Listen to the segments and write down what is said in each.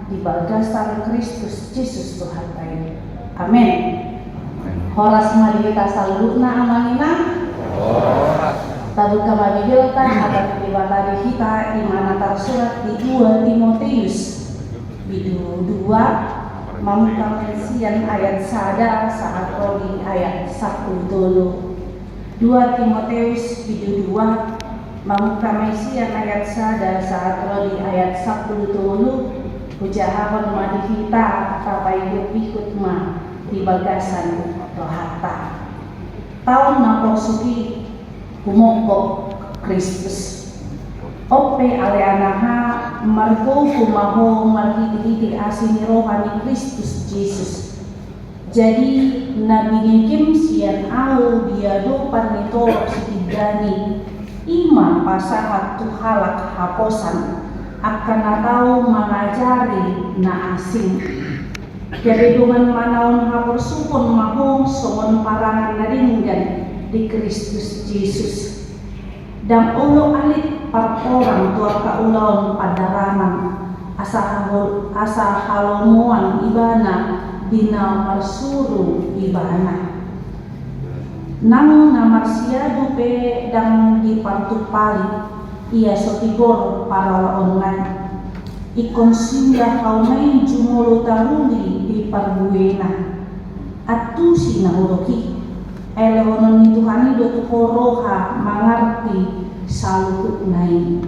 di bagasan Kristus Yesus Tuhan baik. Amin. Horas madita salurna amanina. Tabu kami bilta akan dibata di kita di mana tersurat di 2 Timotius bidu 2 mamukamensian ayat sada saat di ayat 1 dulu. 2 Timotius bidu 2 mamukamensian ayat sada saat di ayat 1 dulu. Ujahaban madi kita tapai ikut ma di bagasan rohata. Tahun naposuki kumoko Kristus. Ope ale anaha margo kumaho marhiti asini rohani Kristus Yesus. Jadi nabi ngikim sian au biado panito sikidani ima pasahat tuhalak haposan akan tahu mengajari na asing keridungan manaon hapursukun mahong songon parangan naringgan di Kristus Yesus dan ulo alit parporang tua kaulaon padarangan asa halomuan ibana dina marsuru ibana nang namarsiadu pe dang dipantupali ia sotibor para online ikon sinda kaunai jumolo taruli di parbuena atu sinauroki elewonon ni Tuhani do tuhoroha mangarti salukut nai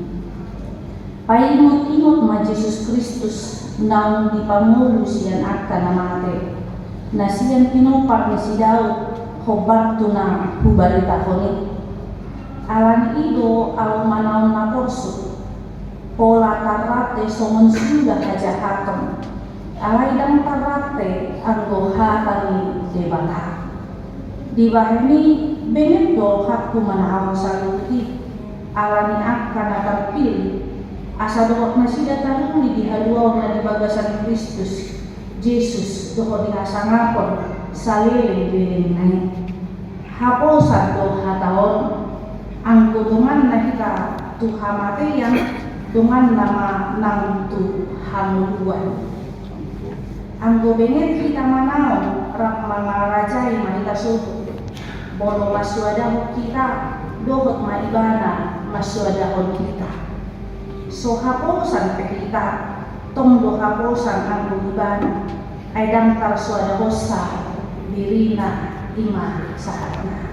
paimut-imut ma Yesus Kristus naung dipangulo siyan akan namate na siyan pinopar ni si Daud hobat na hubarita konit alan ido au manaon na porsu pola tarate songon sudah hajahakem alai dan tarate anggo hatani debata di bahani benet do hakku manahaw saluti alani akan terpilih asa dohot masih taruni di haluaw na di bagasan Kristus Yesus dohot di asangapon saliling naik haposan do hataon ang kutungan na kita tuhamate yang tungan nama nang tu hamuluan ang gobenget kita manaon rak mangarajai mahita suhu bono maswadahon kita dohot maibana maswadahon kita so haposan pe kita tong do haposan ang ibana ay damkal swadahosa dirina ima sahatna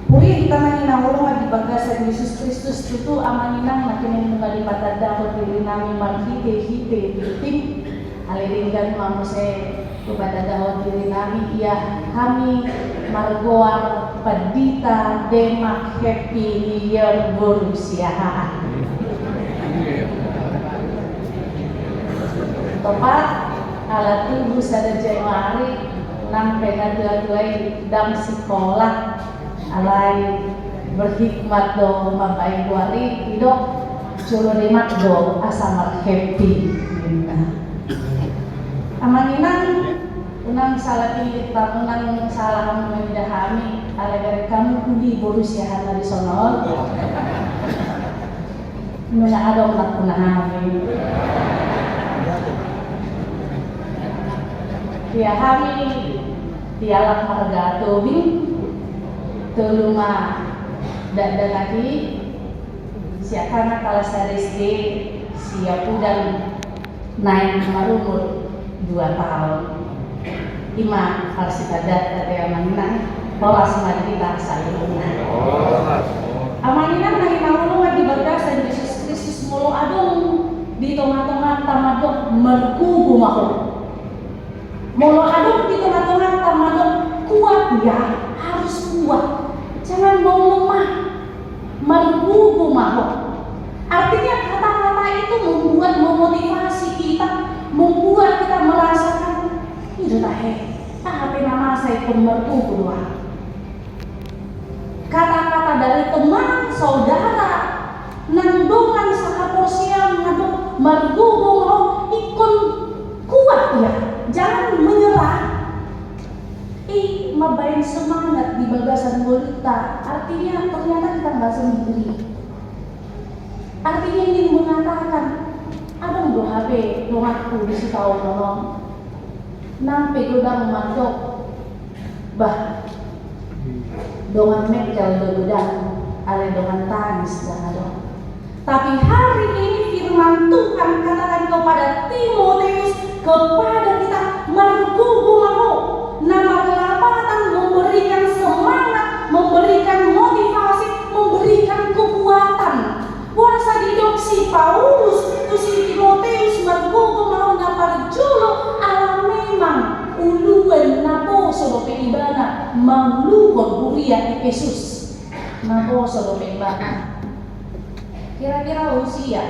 Puri kita manginang di bagasan Yesus Kristus itu amaninang makin mengalipatan dapat diri nami marhite bitim aliringgan mamuse kepada dapat diri nami ya kami margoar padita demak happy new year Borussia tepat alat tubuh sada Januari nang pengadua-duai dam sekolah alai berhikmat do mabai buari idok curo remat do asamar happy amaninang unang salah pilih tamunan salah memindahami alai kamu kudi Borussia hana di sonol nuna adong nak punahami dia hari dialak marga tobing tulunga dan lagi siakana kala SD siap dan naik marumur 2 tahun ima harsibadat atau amanina polas madita saluruna amanina nahi naulunga di bagasan Yesus Kristus mulu adong di tengah-tengah tamadok merkubu makhluk mulu adong di tengah-tengah tamadok kuat ya harus kuat jangan mau lemah mergubu maho. Artinya kata-kata itu membuat memotivasi kita, membuat kita merasakan itu tapi nama saya pun berkumpul. Kata-kata dari teman, saudara, nandungan sakaposian ngaduk mergubung ikon kuat ya, jangan menyerah. Mabain semangat di bagasan berita. Artinya ternyata kita nggak sendiri. Artinya ingin mengatakan ada dua HP aku di situ nolong nampe godang mandok bah dongan mekel do godang ale dongan tangis jangan. Tapi hari ini firman Tuhan katakan kepada Timotius, kepada kita mergubung mau nama kelapatan, memberikan semangat, memberikan motivasi, memberikan kekuatan. Puasa hidup si Paulus, si Timotius mergubung mau napar jolo ala memang uluan napo sodo peibana mangluhon kuliah Efesus napo sodo peibana. Kira-kira usia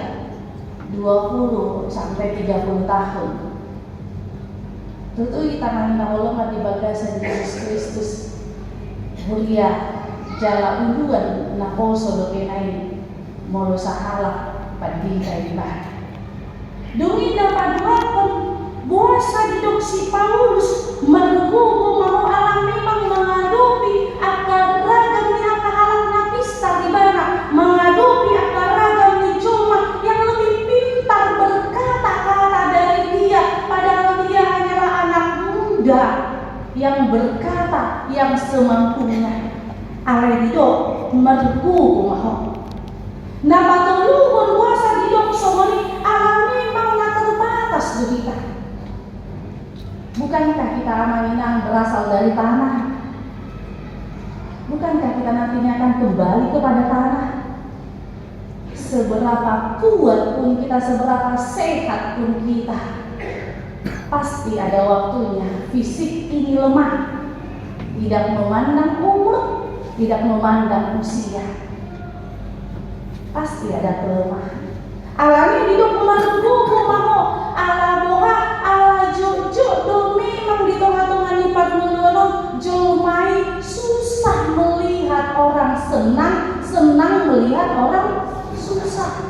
20 sampai 30 tahun. Tentu kita mengenal di bagasan Yesus Kristus. Mulia jala uluan napo sodo penai molo sahala padi kaiba. Dumi dapat duapon buasa hidup si Paulus mergubung mau alam memang menghadapi akar ragam yang kehalang napista di mana menghadapi akar ragam di cuma yang lebih pintar berkata-kata dari dia, padahal dia hanyalah anak muda yang berkata yang semampunya. Ale hidup mergubung mau nah patuluhun buasa hidup somoni alam memang terbatas kita. Bukankah kita amanah berasal dari tanah? Bukankah kita nantinya akan kembali kepada tanah? Seberapa kuat pun kita, seberapa sehat pun kita, pasti ada waktunya fisik ini lemah. Tidak memandang umur, tidak memandang usia, pasti ada kelemahan. Alami hidup mergubung mau ala boha ala jojo do memang di tengah-tengah nyipat menolong jomai susah melihat orang senang, senang melihat orang susah.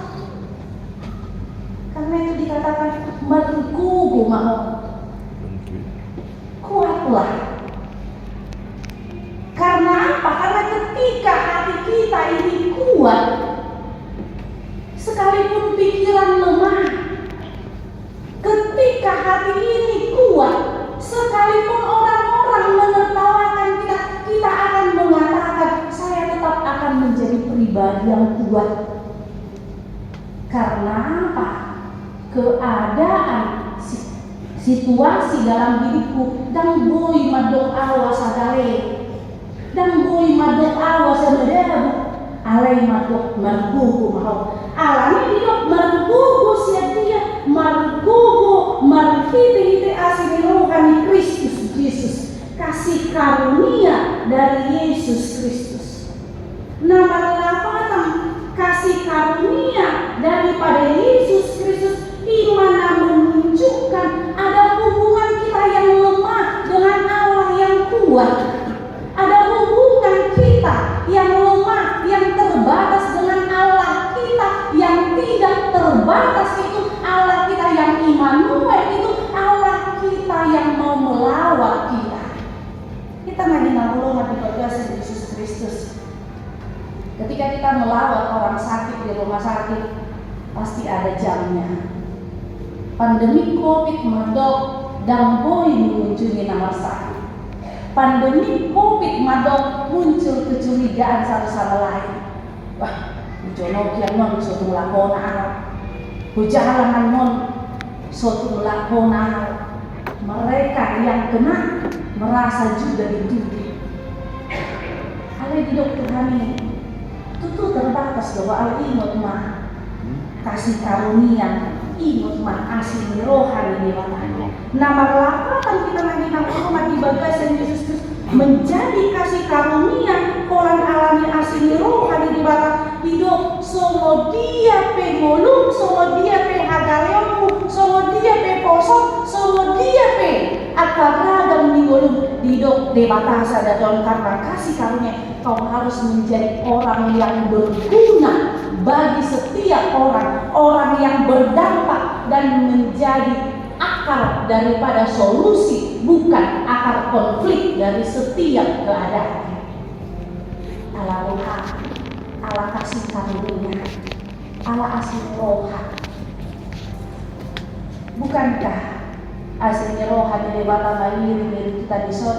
Karena itu dikatakan mergubung mau kuatlah. Karena apa? Karena ketika hati kita ini kuat, sekalipun pikiran lemah, ketika hati ini kuat, sekalipun orang-orang menertawakan kita, kita akan mengatakan saya tetap akan menjadi pribadi yang kuat. Karena apa? Keadaan situasi dalam hidupku dan boy madok awas adale, dan boy madok awas medabu alai madok mergugu mau alami hidup mergugu siatia mergugu marhiti asli rohani Kristus Yesus, kasih karunia dari Yesus Kristus. Nama lapatan kasih karunia daripada Yesus Kristus di mana menunjukkan ada hubungan kita yang lemah dengan Allah yang kuat. Ada hubungan kita yang lemah, yang terbatas dengan Allah kita yang tidak terbatas, itu Allah kita yang Immanuel, itu Allah kita yang mau melawat kita. Kita lagi nabulungan di bagasan Yesus Kristus. Ketika kita melawat orang sakit di rumah sakit, pasti ada jamnya. Pandemi COVID madok dan boy mengunjungi nama sakit. Pandemi COVID madok muncul kecurigaan satu sama lain. Wah, jono kian non suatu melakona, hujalan non suatu melakona. Mereka yang kena merasa juga dituduh. Ada di dokter kami, itu terbatas bahwa al-imut mah kasih karunia. Imut mah asli rohani dewata. Nama lapatan kita lagi nama di bagasan Yesus Kristus menjadi kasih karunia orang alami asli rohani dewata hidup so songo dia pe ngolum, songo dia pe hagaleomu, songo dia pe posok, songo dia pe akaragam ni ngolum didok debatasa dadon karena kasih karunia. Kau harus menjadi orang yang berguna bagi setiap orang, orang yang berdampak dan menjadi akar daripada solusi, bukan akar konflik dari setiap keadaan. Allah Roha, Allah kasih karunia, Allah asli roha. Bukankah aslinya roha di debata mahir dari kita di son?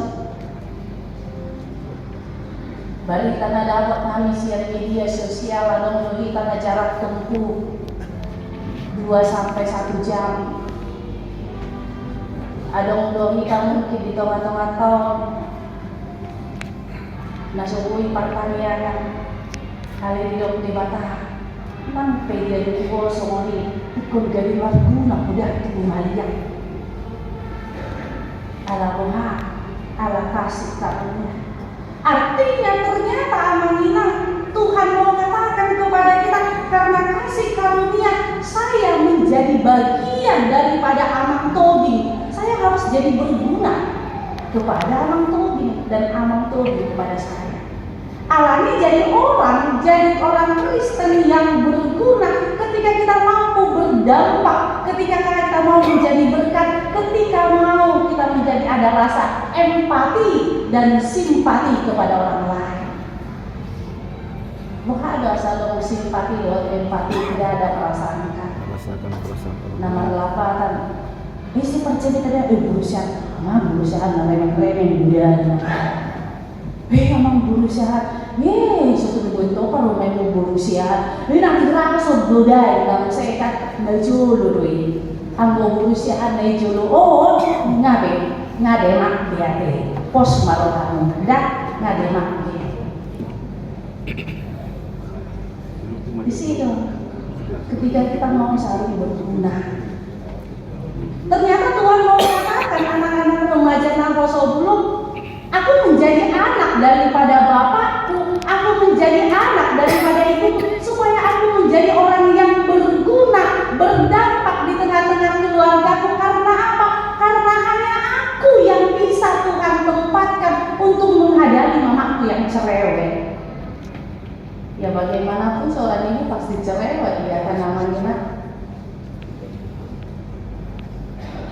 Balik tanah dapat kami siar media sosial atau kita na jarak tempuh 2-1 jam. Adong dohi kamu mungkin di tengah-tengah tahun nasubui pertanian kali hidup di bata mang pedia di bawah somoni ikut jadi marguna udah tubuh maliang ala Roha ala kasih karunia. Artinya ternyata amanina Tuhan mau katakan kepada kita, karena kasih karunia saya menjadi bagian daripada Amang Tobing. Saya harus jadi berguna kepada Amang Tobing dan Amang Tobing kepada saya. Allah ini jadi orang Kristen yang berguna ketika kita mampu berdampak, ketika kita mau menjadi berkat, ketika mau kita menjadi ada rasa empati dan simpati kepada orang lain. Bukan ada selalu simpati dan empati, tidak ada perasaan kan. Nama lapatan. Isi percaya tadi berusaha, namanya remen budaya. Emang berusaha, suatu bentuk kalau memang berusaha, nanti rasa budaya, kamu saya kan ngejulu doi, anggo berusaha ngejulu, ngademak dia pos malu kamu, ngademak dia. Di situ, ketika kita mau saling berguna, ternyata Tuhan mau katakan anak-anak remaja Nangkoso belum. Aku menjadi anak daripada bapakku, aku menjadi anak daripada ibuku, supaya aku menjadi orang yang berguna, berdampak di tengah-tengah keluargaku. Karena apa? Karena hanya aku yang bisa Tuhan tempatkan untuk menghadapi mamaku yang cerewet. Ya bagaimanapun seorang ini pasti cerewet, dia akan namanya.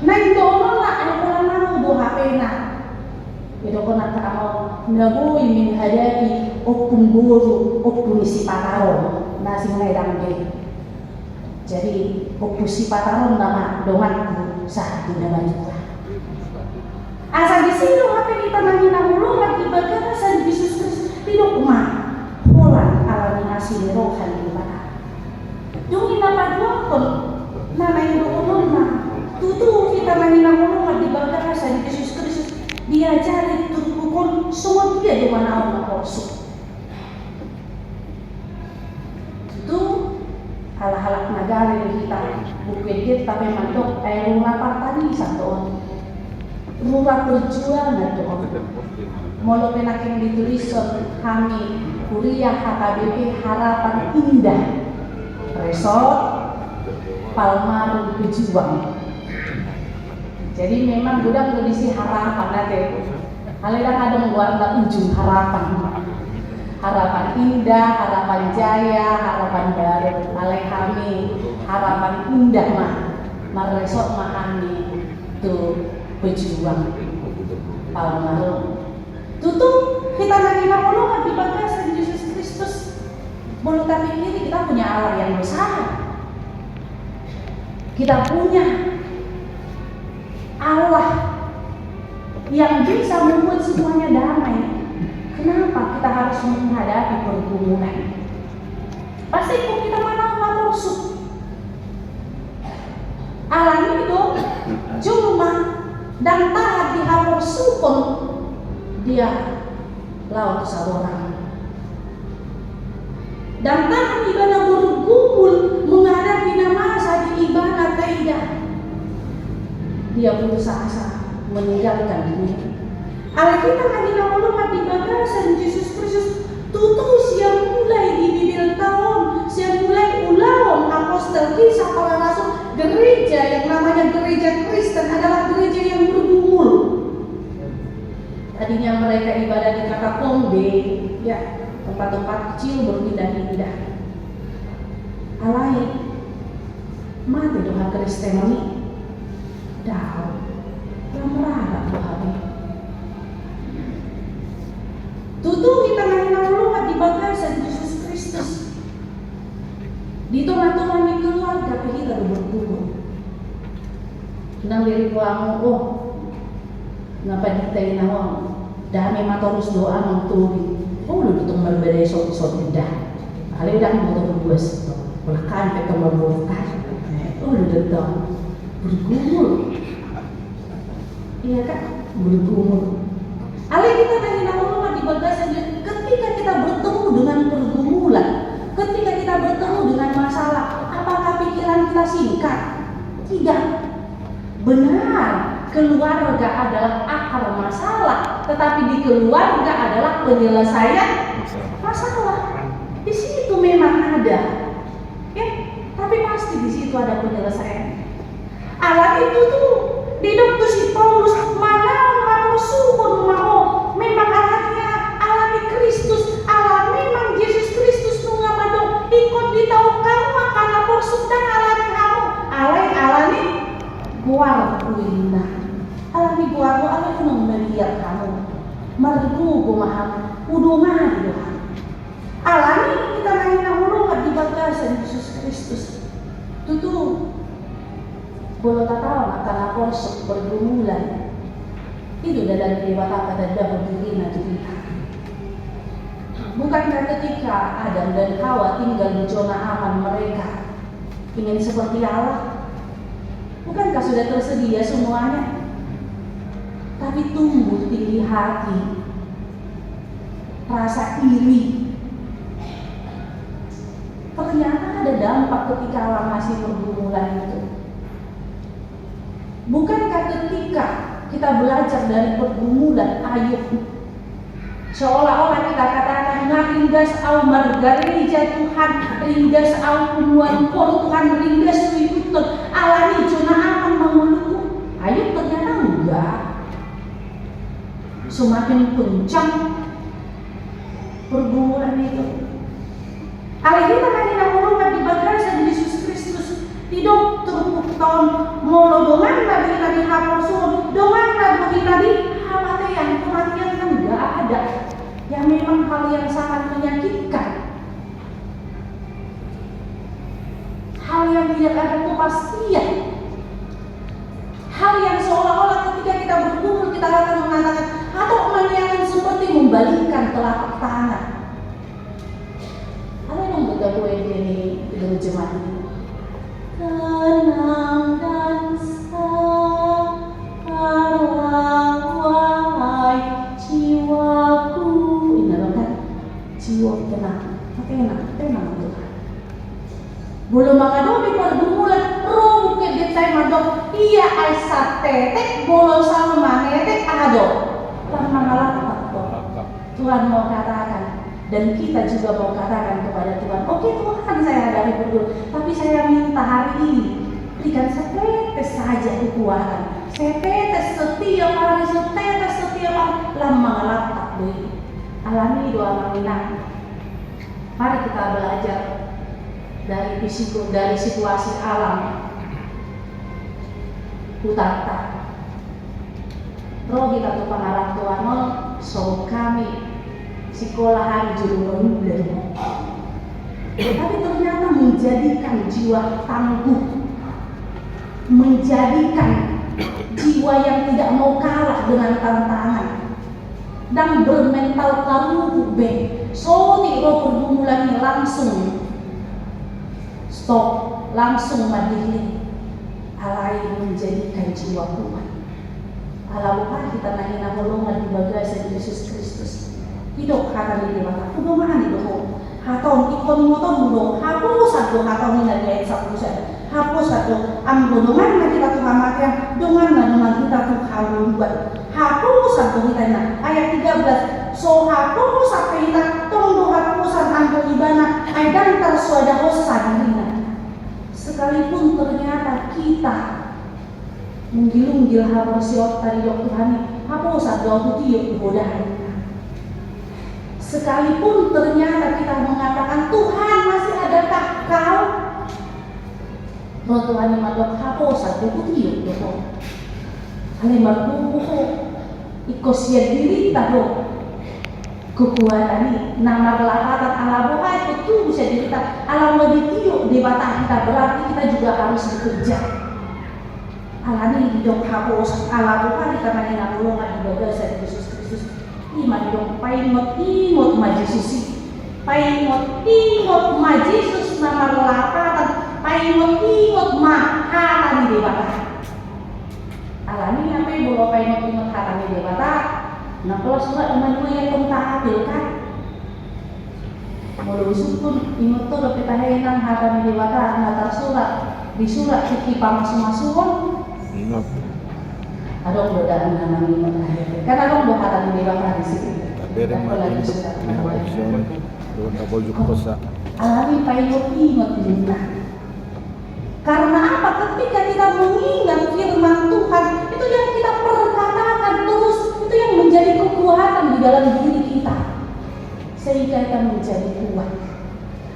Nah itu lah, ada orang mau HP na. Ito ko nakakaw nabuhi min hadati opung guru opung si pataron na sinailang din. Jadi opung si pataron nama donganku saat naman ito. Asal di sini apa kita nangin ang ulungan ibadah sa Yesus Kristus pinukma holan ala ni asin rohan di bata. Yung inapaduakon na may ulungan na tutu kita nangin ang ulungan ibadah sa Yesus Kristus. Diajari turukun semua dia di mana Allah kosong. Itu hal-hal negara yang kita bukan kita tapi mantok rumah partani satu rumah perjuangan itu molo penaking ditulis kami kuliah HKBP Harapan Indah Resort Palmaru Pejuang. Jadi memang gudang kondisi harapan nanti. Kalian ada membuat ujung harapan, harapan indah, harapan jaya, harapan baru. Alai kami harapan indah maresot kami tuh pejuang Palmaru. Tutup kita lagi nak di bagasan Yesus Kristus. Mulut kami ini kita punya Allah yang besar. Kita punya Allah yang bisa membuat semuanya damai. Kenapa kita harus menghadapi pergumulan? Pasti kok kita mana masuk. Allah itu cuma dan taat di hawar supon dia laut seorang. Dan taat ibadah bergumul menghadapi masa di ibadah tidak. Dia putus asa meninggalkan dunia. Alkitab lagi nama di bagasan Yesus Kristus tutus yang mulai di bibir tahun, yang mulai Apostel, Kisah Para Rasul, gereja yang namanya gereja Kristen adalah gereja yang bergumul. Tadinya mereka ibadah di katakombe, ya, tempat-tempat kecil berpindah-pindah. Alai mati doa Kristen ini, dah, lamrah Tuhan. Tutu kita mengenal di bagasan Yesus Kristus. Di tengah-tengah di keluarga kita bergumul. Nang diri kuamu, oh, ngapa ditai nawang? Dami matorus doa mangtubi. Oh, lu ditong berbeda sok dah. Kali udah mau terbuas, bahkan kita membuat. Oh, lu datang bergumul. Iya kan, bergumul. Ali kita mengenal di bagasan ketika kita bertemu dengan pergumulan. Ketika kita bertemu dengan masalah, apakah pikiran kita singkat? Tidak. Benar, keluarga adalah akar masalah, tetapi di keluarga adalah penyelesaian masalah. Di situ memang ada, ya, tapi pasti di situ ada penyelesaian. Allah itu tuh di dokter si Paulus mana atau suhun mau memang alahnya alami Kristus, Allah memang Yesus Kristus nungamadong ikut ditahu kamu akan lapor sudah alami kamu alami guar kuindah alami guar alami nung melihat kamu merdu pemaham udungan Tuhan alami kita nangin nahulungan di bagasan Yesus Kristus tutu bolo tatawa akan lapor bergumulan itu dalam dewata pada berdiri nanti kita. Bukankah ketika Adam dan Hawa tinggal di zona aman mereka ingin seperti Allah? Bukankah sudah tersedia semuanya? Tapi tumbuh tinggi hati, rasa iri. Ternyata ada dampak ketika Allah masih pergumulan itu. Bukankah ketika kita belajar dari pergumulan Ayub, seolah-olah kita katakan ringgas au margareja Tuhan, ringgas au kumuan kol Tuhan, ringgas wiyutun alani zona aman menguluku. Ayub ternyata enggak. Semakin kencang pergumulan itu. Alih kita kan dinahulukan di bagasan Yesus Kristus. Tidak terpukton molo dongan lagi tadi haposun, dongan lagi tadi kematian kan enggak ada. Ya memang hal yang sangat menyakitkan, hal yang tidak ada kepastian, hal yang seolah-olah ketika kita bergumul kita akan mengatakan atau menyanyikan seperti membalikkan telapak tangan. Ada yang bergabung ini dengan jemaat ini. Tenang dan sabarlah wahai jiwaku. Ini kan jiwa tenang Tuhan. Belum mengadomi pergumulan roh ke detai madok iya aisat tetek bolo sama manetek ado. Tuhan mengalahkan Tuhan mau katakan. Dan kita juga mau katakan kepada Tuhan, oke Tuhan saya hadapi bergumul, tapi saya minta hari ini berikan setetes saja kekuatan, setetes setiap hari, lama lapak deh. Alami doa menginang. Mari kita belajar dari situasi alam. Utata. Roh kita tuh pengarang Tuhan, so kami sekolahan juru menunda, tapi ternyata menjadikan jiwa tangguh, menjadikan jiwa yang tidak mau kalah dengan tantangan dan bermental karuh so roh pergumulan ini langsung stop, langsung mandiri. Alai menjadikan jiwa kuat. Alaulah kita nahina holongan di bagasan Yesus Kristus. Tidak kata di dewata, udah mana nih doh? Hatong ikon motong doh, hapus satu hatong ini dari ayat 1, hapus satu. Dongan na kita tuh hamatian, dongan na kita tuh haluan. Hapus satu kita na ayat 13. So hapus satu kita tunggu hapusan anggo ibana, ay dan tersuada hosa dina. kita menggilung-gil habo siot tadi dok Tuhan habo saat doa tiup bodoh. Sekalipun ternyata kita mengatakan Tuhan masih adakah kau? Roh Tuhan yang madok habo saat doa tiup dok. Ale marbuho ikosia diri tado kekuatan ini nama relatan ala boha itu bisa cerita alam meditio di batang kita berarti kita juga harus bekerja. Alani hidup hapus ala bukan karena yang ngulungan ibadah dari Yesus Kristus. Iman hidup paimot imot majisusi, paimot imot majisus nama relatan, paimot imot mahatan di debata. Alani apa yang bawa paimot imot hatan di debata? Nah kalau surat dengan yang tentang kan, mau pun imot tuh dapat tahanan hatan di debata natar surat di surat kiki pamasuk-masukon. Ada godaan nama imot akhir. Kan ada godaan di debata di sini. Bere mati information doon na boljuk ko sa alami paimot imot dinna. Karena apa? Ketika kita mengingat firman Tuhan, itu yang kita perkatakan terus, itu yang menjadi kekuatan di dalam diri kita, sehingga kita menjadi kuat.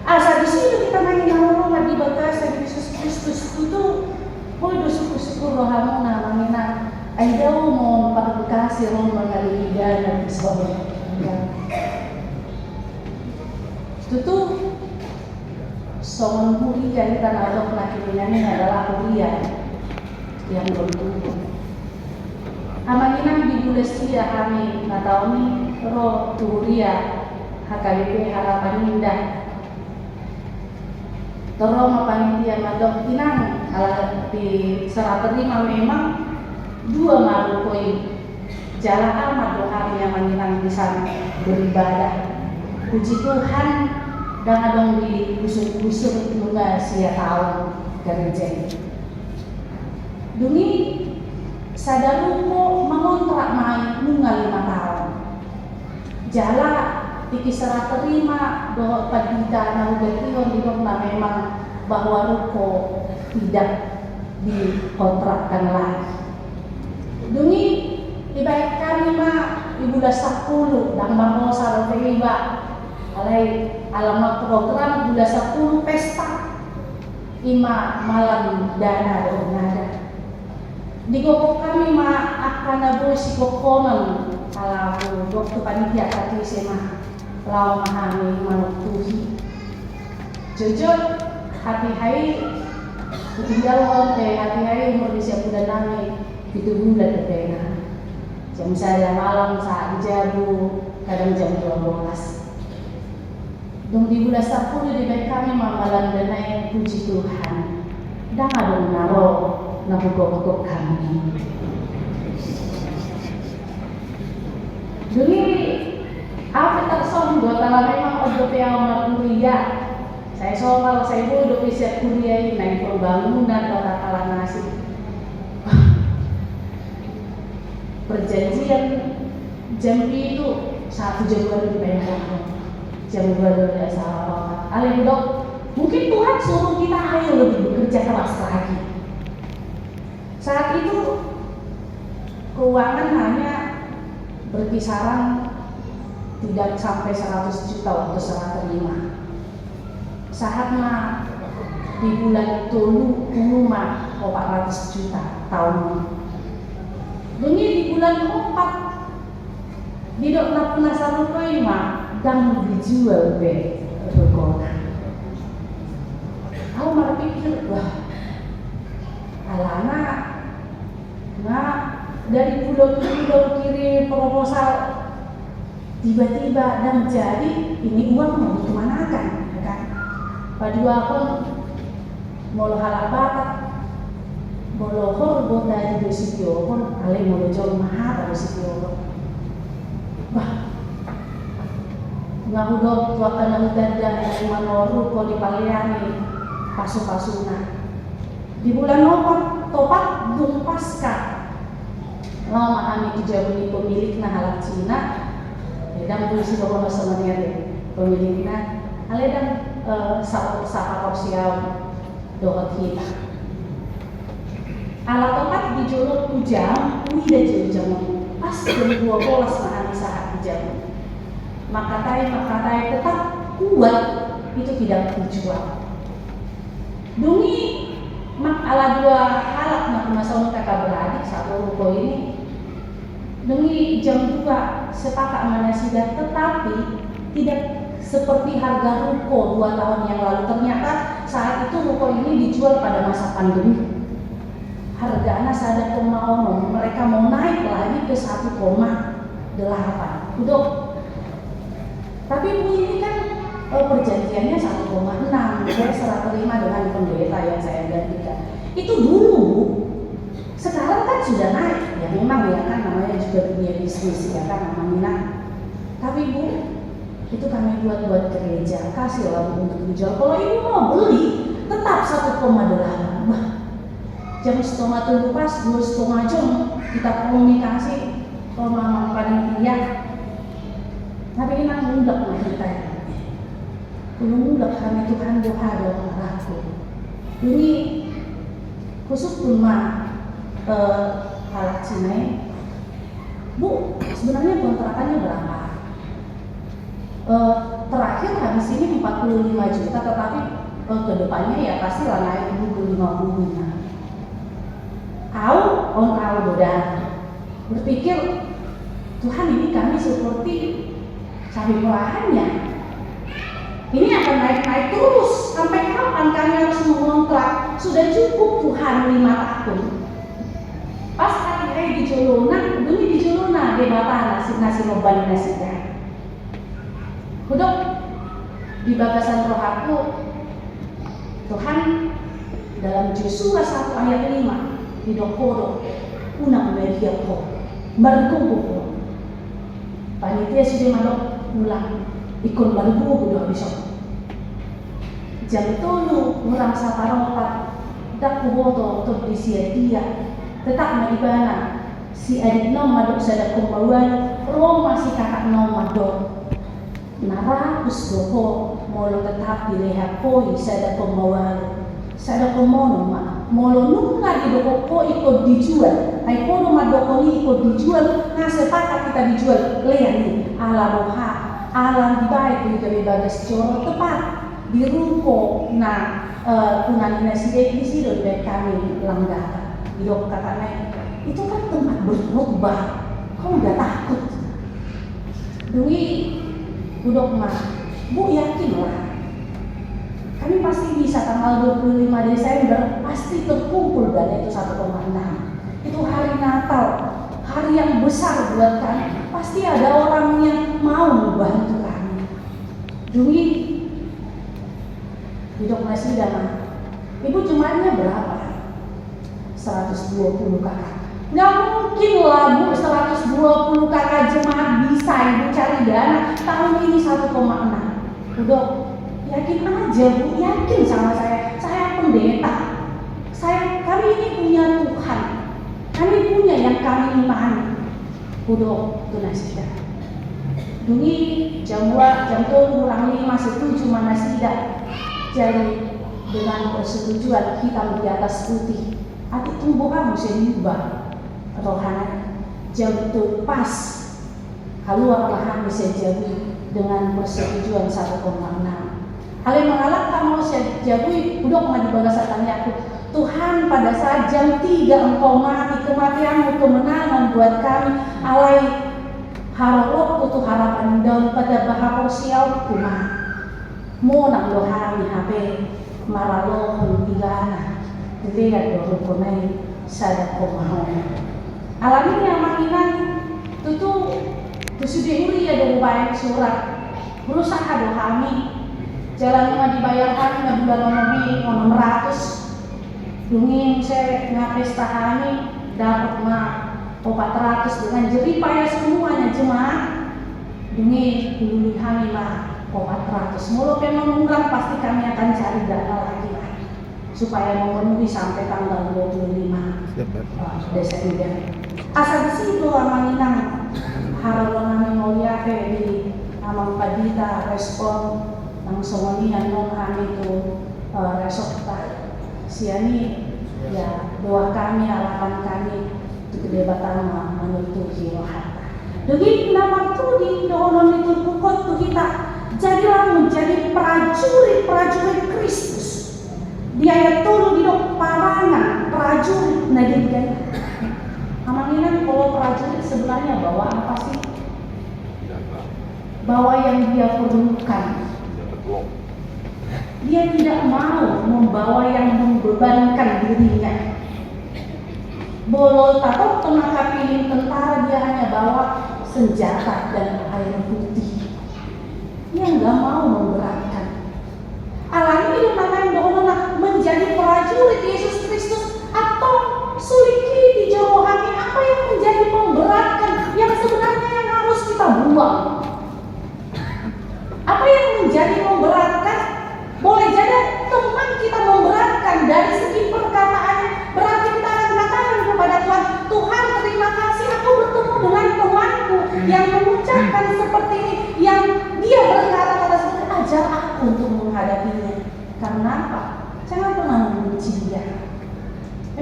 Asal di sini kita main nama di bagasa Yesus Kristus itu, boleh bersyukur rohamu namanya. Ayo mau perkasih roh mengalami dan sebagainya. Itu tuh soal kuliah kita ngadok lakinya adalah kuliah yang bertumbuh. Amanina di Bulestia kami natau ni roh kuliah HKBP harapan indah. Torong panitia ngadok tinang ala di serah terima memang dua malu poin jalan amat doa yang menyenang di sana beribadah. Puji Tuhan dan adong di busur-busur nunga sia tahu gereja. Duni sadaruko mengontrak main nunga 5 tahun. Jala iki serah terima doa padita na ugation di na memang bahwa ruko tidak dikontrakkan lagi. Duni ibarat kami ibu dah 10 dan bangun sarang teriba alai alamat program bulan 10 pesta ima malam dana dan nada di gokok kami akan nabu si kokonan ala waktu panitia tadi sema lau mahami manuk tuhi jujur hati-hati tinggal hati-hati umur di siap bulan nami itu bulan berbeda. Jam saya malam saat jabu kadang jam 12. Dong di bulan 10 di baik kami mamalan danai puji Tuhan. Dan ada naro nabugok kami. Duni apa terson dua tahun memang ojo yang kuliah. Saya kalau saya bodoh bisa kuliah ini naik pembangunan kota Kalangasih. Perjanjian jam itu 1 Januari dibayar Januari tidak salah banget. Alih dok, mungkin Tuhan suruh kita ayo lebih bekerja keras lagi. Saat itu keuangan hanya berkisaran tidak sampai 100 juta waktu serah terima. Saat di bulan Tolu rumah 400 juta tahun. Duni di bulan 4 di dok nak penasaran koi dan dijual be berkona. Aku malah pikir wah alana dari pulau kiri proposal tiba-tiba dan jadi ini uang mau kemanakan kan? Padua pun mau halak batak Bolohor buat dari Besitio pun alih mau jauh mahal dari Besitio. Wah, ngahudok tuakan hutan dan manoru kau dipaliani pasu-pasuna. Di bulan November topat dung pasca. Lama kami dijabuni pemilik halak Cina. Dan polisi bawa semuanya deh pemiliknya. Alih dan sapa sosial doa kita. Ala tempat di jolok ujang, uida jauh pas jam 12 mahami saat ujang. Makatai tetap kuat itu tidak dijual. Dungi mak ala dua halak nak masalah kakak beradik satu ruko ini. Dungi jam 2 sepakat mana sudah, tetapi tidak seperti harga ruko 2 tahun yang lalu. Ternyata saat itu ruko ini dijual pada masa pandemi. Harganya sadar mau mereka mau naik lagi ke 1,8. Udah. Tapi ini kan perjanjiannya 1,6. Saya serah terima dengan pendeta yang saya gantikan. Itu dulu. Sekarang kan sudah naik. Ya memang ya kan namanya juga dunia bisnis ya kan namanya. Tapi Bu, itu kami buat gereja, kasih lah untuk dijual. Kalau ibu mau beli, tetap 1,8. Wah, jam setengah tunggu pas 2,5 jam kita komunikasi kalau mama panitia. Tapi ini ngundak mah kita ya. Ngundak kami Tuhan doa dalam aku. Ini khusus rumah halak Cina. Bu, sebenarnya kontrakannya berapa? Terakhir habis ini 45 juta, tetapi kedepannya ya pasti lah naik 50. On udah berpikir Tuhan ini kami seperti cabai pelahannya. Ini akan naik terus sampai kapan kami harus mengontrak? Sudah cukup Tuhan 5 tahun. Pas hari di Jolona, dulu di Jolona dia bapak nasi roban nasi kan. Udah di bagasan roh aku Tuhan dalam Yosua 1 ayat 5 hidokoro unang media ko margugo panitia sudah manok ulang ikon margugo do besok jam tolu murang saparompat dak kuboto untuk disia dia tetap maibana si adik nom madok sada kumbawan Roma si kakak nom madok narakus doho molo tetap dileha koi sada kumbawan sada kumono ma molo nunga di doko ko ikut dijual ay kono madoko ni ikut dijual nga sepakat kita dijual lihat nih ala roha alam dibaik dari bagas coro tepat di ruko nah kunanina si sido dari kami langgar di dok katanya itu kan tempat berkhotbah kau udah takut dui budok mah bu yakin lah kami pasti bisa tanggal 25 Desember pasti terkumpul dana itu 1,6. Itu hari Natal, hari yang besar buat kami. Pasti ada orang yang mau membantu kami. Dui, hidup masih dana. Ibu jumlahnya berapa? 120 kakak. Nggak mungkin lah Bu 120 kakak jemaat bisa ibu cari dana. Tahun ini 1,6. Udah. Yakin aja Bu, yakin sama saya pendeta. Kami ini punya Tuhan. Kami punya yang kami imani. Udah, itu nasidah. Dungi jam 2, jam 3 kurang 5 setuju mana tidak. Jadi dengan persetujuan hitam di atas putih. Hati tumbuh kamu sehingga rohani jam itu pas keluar lahan bisa jadi dengan persetujuan 1,6. Hal yang mengalahkan mau saya jauhi, udah pernah dibahasakannya aku. Tuhan pada saat jam 3 engkau mati, kematianmu kemenangan buat kami. Alai harap itu harapan daun pada bahapor siau kumah. Mo nang lohami hape maralo huntigana. Tidak doh kunai sada kumah. Alamin yang makinan tutu sudah uri ya dari baik surat. Berusaha dohami. Jalan rumah dibayarkan na bulan lebih 600. Dungin saya ngapes tahani dapat mah 400 dengan jerih payah semuanya jemaat. Dungin dulu kami mah 400. Mulu pengen pasti kami akan cari dana lagi lah supaya memenuhi sampai tanggal 25 Desember. Asal di situ amanginang harapan kami mulia di Amang Padita respon nang somalian non kami itu resok tak siani Ya, doa kami, harapan kami untuk kedebatan menutup jiwa hati. Degi nama tu di dohonon itu pukul tu kita jadilah menjadi prajurit Kristus. Dia yang tulu di dok parangan prajurit nadikan. Amanginan kalau prajurit sebenarnya bawa apa sih? Bawa yang dia perlukan. Dia tidak mau membawa yang membebankan dirinya. Bolo atau tenaga pilih tentara, dia hanya bawa senjata dan air putih. Dia nggak mau memberatkan. Alami itu namanya menjadi prajurit Yesus Kristus atau suliki di jauh hati apa yang menjadi memberatkan yang sebenarnya yang harus kita buang. Apa yang menjadi memberatkan? Boleh jadi teman kita memberatkan dari segi perkataannya, berarti kita akan katakan kepada Tuhan, Tuhan terima kasih aku bertemu dengan temanku yang mengucapkan seperti ini, yang dia berkata-kata seperti ajar aku untuk menghadapinya. Karena apa? Jangan pernah membenci dia.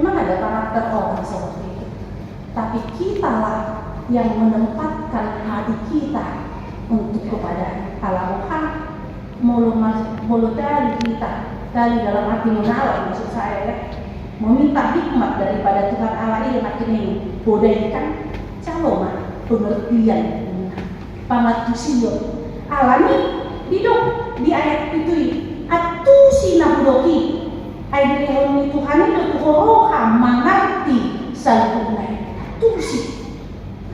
Memang ada karakter orang seperti itu, tapi kitalah yang menempatkan hati kita untuk kepada Allah. Mulu dari kita, dari dalam hati mengalah, maksud saya ya, meminta hikmat daripada Tuhan Allah yang akhirnya bodaikan calon pengertian pamatusio alami hidup di ayat itu atu sinabudoki ayat ini Tuhan itu roha mengerti sempurna tusi.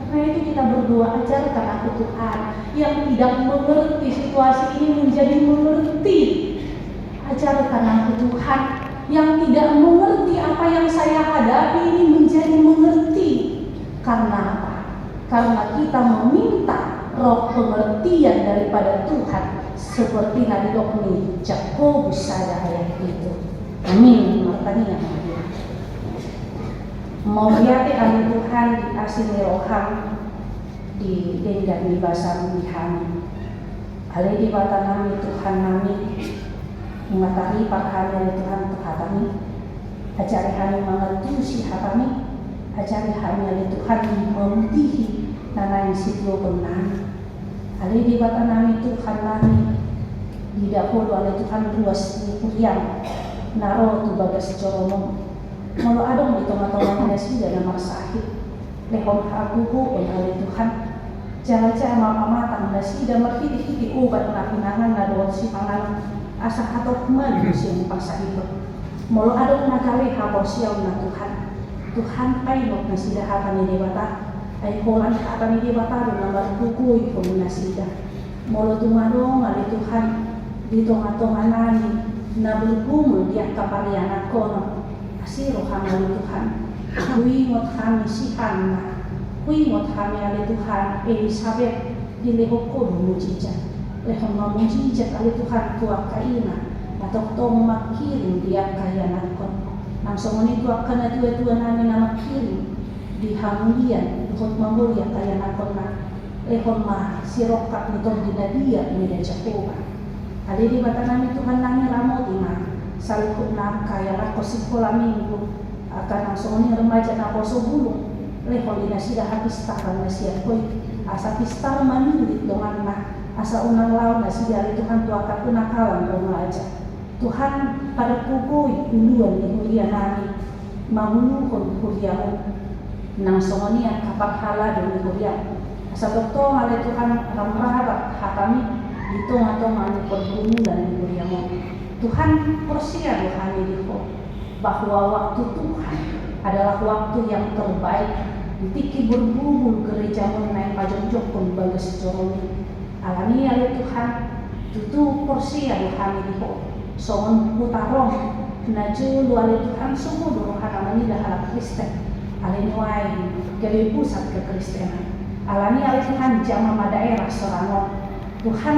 Karena itu kita berdoa, ajarkan aku Tuhan yang tidak mengerti situasi ini menjadi mengerti. Ajarkan aku Tuhan yang tidak mengerti apa yang saya hadapi ini menjadi mengerti. Karena apa? Karena kita meminta roh pengertian daripada Tuhan seperti Nabi Dokni Jakobus saja ayat itu. Amin. Makanya mau lihat kami Tuhan di asli roham di denggan di basar di kami. Ale di bata nami Tuhan nami mengatari parhani Tuhan Tuhan kami. Ajari kami mengetusi kami. Ajari kami ale Tuhan memutihi nana yang situ benar. Ale di bata nami Tuhan nami di dahulu ale Tuhan luas di kuliah naro tu bagas coromo. Kalau ada di tengah-tengah nasi dan nama sahih, lehon hagugu oleh Tuhan, cara-cara mama-mata nasi dan merhiti-hiti ubat napinangan nadot si pangan asa atau manusia yang paksa itu. Kalau ada nakale haposiau na Tuhan painok nasi dah akan dewata, ay kolan akan dewata dan nama buku itu nasi dah. Kalau tumadong oleh Tuhan di tengah-tengah nani, na bergumul dia kaparian kono. Siro kami oleh Tuhan, kuingot kami si Hana, kuingot kami oleh Tuhan Elizabeth di lehoko mujijat, lehon mujijat oleh Tuhan tuak kaina, atau tong makirim dia kaya nakon, langsung ini tuak kana tua-tua nami nama kirim di hamulian, lehon mamulia kaya nakon na, lehon ma sirokap nitong dinadia ini dan Jakoba, ada di mata nami Tuhan nami ramot ima. Salukut na kaya na ko sekolah minggu akan langsung ini remaja na poso bulung lehol ina sida habis takal na siya koy asa pistar manulit dongan na asa unang lawan na siya Tuhan tuakat punakalan remaja Tuhan pada kugoy uluan ni hulia nami mahuluhon hulia mo nang songoni ang kapaghala do ni hulia asa doktor ngale Tuhan ramrahat hatami dito nga to nga ni pagbunulan ni hulia mo Tuhan persiapkan kami itu bahwa waktu Tuhan adalah waktu yang terbaik. Ditiki bergumul gereja mengenai pajak pun bagas coroni. Alami oleh Tuhan itu persiapkan kami itu. Songon putarong naju oleh Tuhan semua dorohan alami dah ala Kristen. Alami dari pusat kekristenan. Alami oleh Tuhan jamaah daerah Sorangon. Tuhan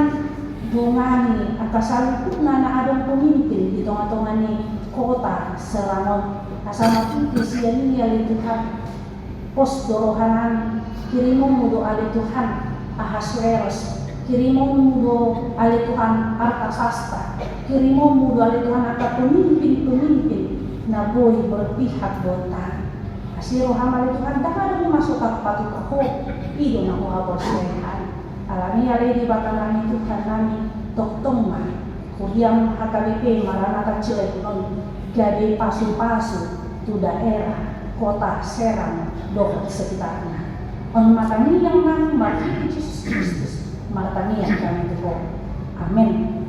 dongani atas salukut nana adong pemimpin di tengah-tengah ni kota Serangon asal mati siani ali Tuhan pos dorohanan kirimum mudo ali Tuhan Ahasuerus kirimum mudo ali Tuhan Artasasta kirimum mudo ali Tuhan akan pemimpin na boy berpihak bota. Asiro hamal Tuhan dah masuk ke patuk aku, ido na ko habos sehan. Alami ale di batang kami Tuhan kami toktong ma. Kudiam HKBP Maranatha Cilegon, gabe pasu-pasu tu daerah kota Serang doh sekitarnya. On matani yang nang mati Yesus Kristus, matani yang kami tuh. Amin.